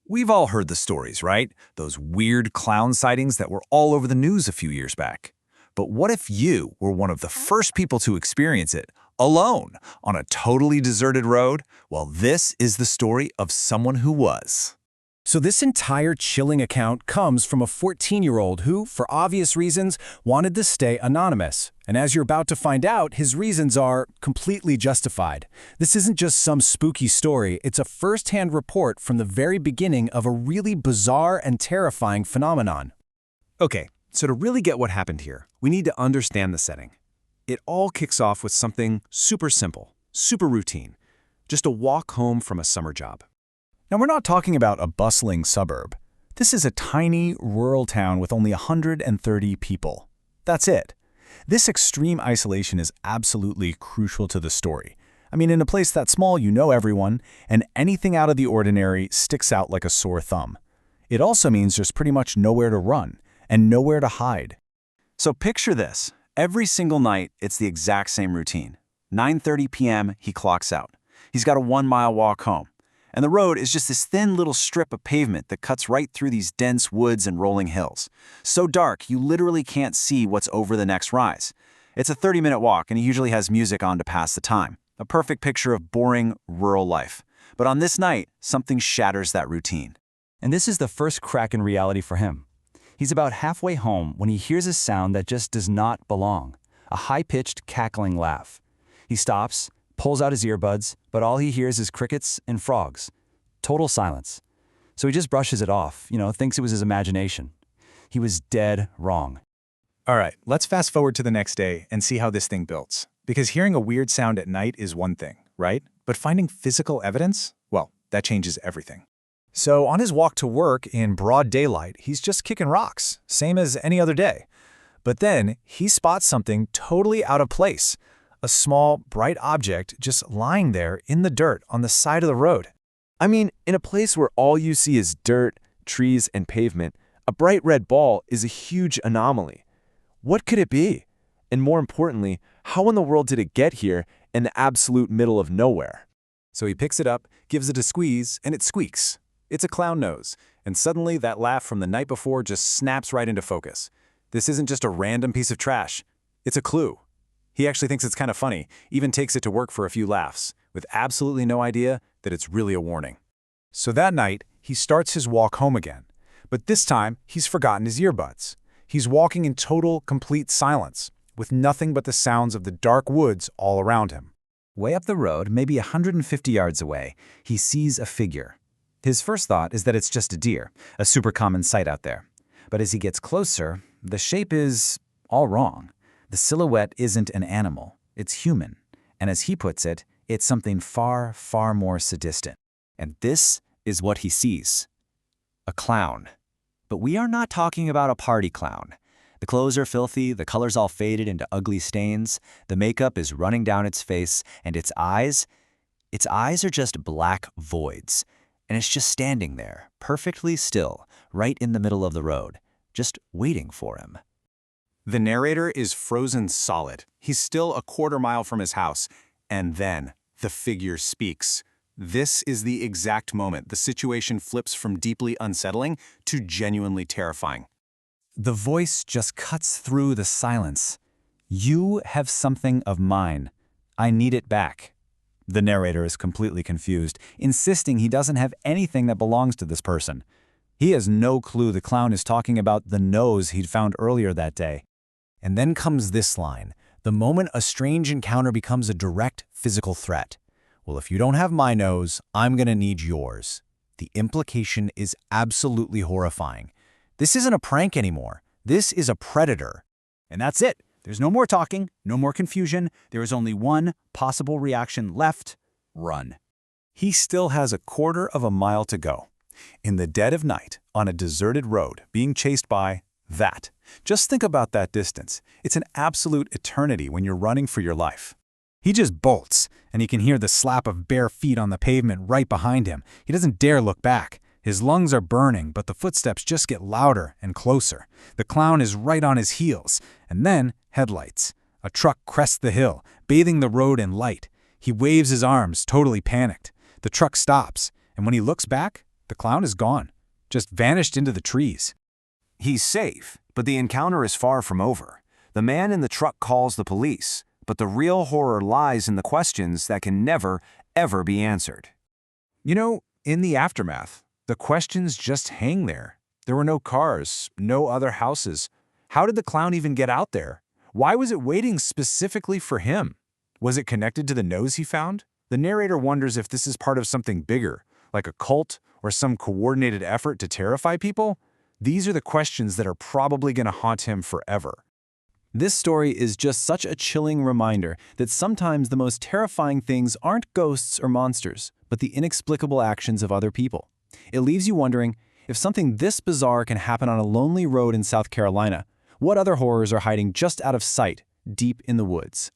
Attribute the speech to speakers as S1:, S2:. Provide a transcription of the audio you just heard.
S1: We've all heard the stories, right? Those weird clown sightings that were all over the news a few years back. But what if you were one of the first people to experience it, alone, on a totally deserted road? Well, this is the story of someone who was.
S2: So this entire chilling account comes from a 14-year-old who, for obvious reasons, wanted to stay anonymous. And as you're about to find out, his reasons are completely justified. This isn't just some spooky story, it's a first-hand report from the very beginning of a really bizarre and terrifying phenomenon.
S3: Okay, so to really get what happened here, we need to understand the setting. It all kicks off with something super simple, super routine. Just a walk home from a summer job.
S2: Now, we're not talking about a bustling suburb. This is a tiny, rural town with only 130 people. That's it. This extreme isolation is absolutely crucial to the story. I mean, in a place that small, you know everyone, and anything out of the ordinary sticks out like a sore thumb. It also means there's pretty much nowhere to run and nowhere to hide.
S1: So picture this. Every single night, it's the exact same routine. 9:30 p.m., he clocks out. He's got a 1-mile walk home. And the road is just this thin little strip of pavement that cuts right through these dense woods and rolling hills. So dark, you literally can't see what's over the next rise. It's a 30-minute walk, and he usually has music on to pass the time. A perfect picture of boring, rural life. But on this night, something shatters that routine.
S4: And this is the first crack in reality for him. He's about halfway home when he hears a sound that just does not belong. A high-pitched, cackling laugh. He stops, pulls out his earbuds, but all he hears is crickets and frogs. Total silence. So he just brushes it off, thinks it was his imagination. He was dead wrong.
S5: All right, let's fast forward to the next day and see how this thing builds. Because hearing a weird sound at night is one thing, right? But finding physical evidence? Well, that changes everything.
S2: So on his walk to work in broad daylight, he's just kicking rocks, same as any other day. But then he spots something totally out of place. A small, bright object just lying there in the dirt on the side of the road.
S3: I mean, in a place where all you see is dirt, trees, and pavement, a bright red ball is a huge anomaly. What could it be? And more importantly, how in the world did it get here in the absolute middle of nowhere?
S5: So he picks it up, gives it a squeeze, and it squeaks. It's a clown nose, and suddenly that laugh from the night before just snaps right into focus. This isn't just a random piece of trash. It's a clue. He actually thinks it's kind of funny, even takes it to work for a few laughs, with absolutely no idea that it's really a warning.
S2: So that night, he starts his walk home again. But this time, he's forgotten his earbuds. He's walking in total, complete silence, with nothing but the sounds of the dark woods all around him.
S1: Way up the road, maybe 150 yards away, he sees a figure. His first thought is that it's just a deer, a super common sight out there. But as he gets closer, the shape is all wrong. The silhouette isn't an animal, it's human. And as he puts it, it's something far, far more sadistic. And this is what he sees. A clown. But we are not talking about a party clown. The clothes are filthy, the colors all faded into ugly stains, the makeup is running down its face, and its eyes are just black voids. And it's just standing there, perfectly still, right in the middle of the road, just waiting for him.
S5: The narrator is frozen solid. He's still a quarter mile from his house. And then the figure speaks. This is the exact moment the situation flips from deeply unsettling to genuinely terrifying.
S1: The voice just cuts through the silence. "You have something of mine. I need it back." The narrator is completely confused, insisting he doesn't have anything that belongs to this person. He has no clue the clown is talking about the nose he'd found earlier that day.
S2: And then comes this line, the moment a strange encounter becomes a direct physical threat. Well, if you don't have my nose, I'm gonna need yours. The implication is absolutely horrifying. This isn't a prank anymore. This is a predator.
S1: And that's it. There's no more talking, no more confusion. There is only one possible reaction left: run.
S5: He still has a quarter of a mile to go. In the dead of night, on a deserted road, being chased by that. Just think about that distance. It's an absolute eternity when you're running for your life.
S2: He just bolts, and he can hear the slap of bare feet on the pavement right behind him. He doesn't dare look back. His lungs are burning, but the footsteps just get louder and closer. The clown is right on his heels, and then headlights. A truck crests the hill, bathing the road in light. He waves his arms, totally panicked. The truck stops, and when he looks back,
S5: The clown is gone, just vanished into the trees.
S6: He's safe, but the encounter is far from over. The man in the truck calls the police, but the real horror lies in the questions that can never, ever be answered.
S5: You know, in the aftermath, the questions just hang there. There were no cars, no other houses. How did the clown even get out there? Why was it waiting specifically for him? Was it connected to the nose he found? The narrator wonders if this is part of something bigger, like a cult or some coordinated effort to terrify people. These are the questions that are probably going to haunt him forever.
S2: This story is just such a chilling reminder that sometimes the most terrifying things aren't ghosts or monsters, but the inexplicable actions of other people. It leaves you wondering, if something this bizarre can happen on a lonely road in South Carolina, what other horrors are hiding just out of sight, deep in the woods?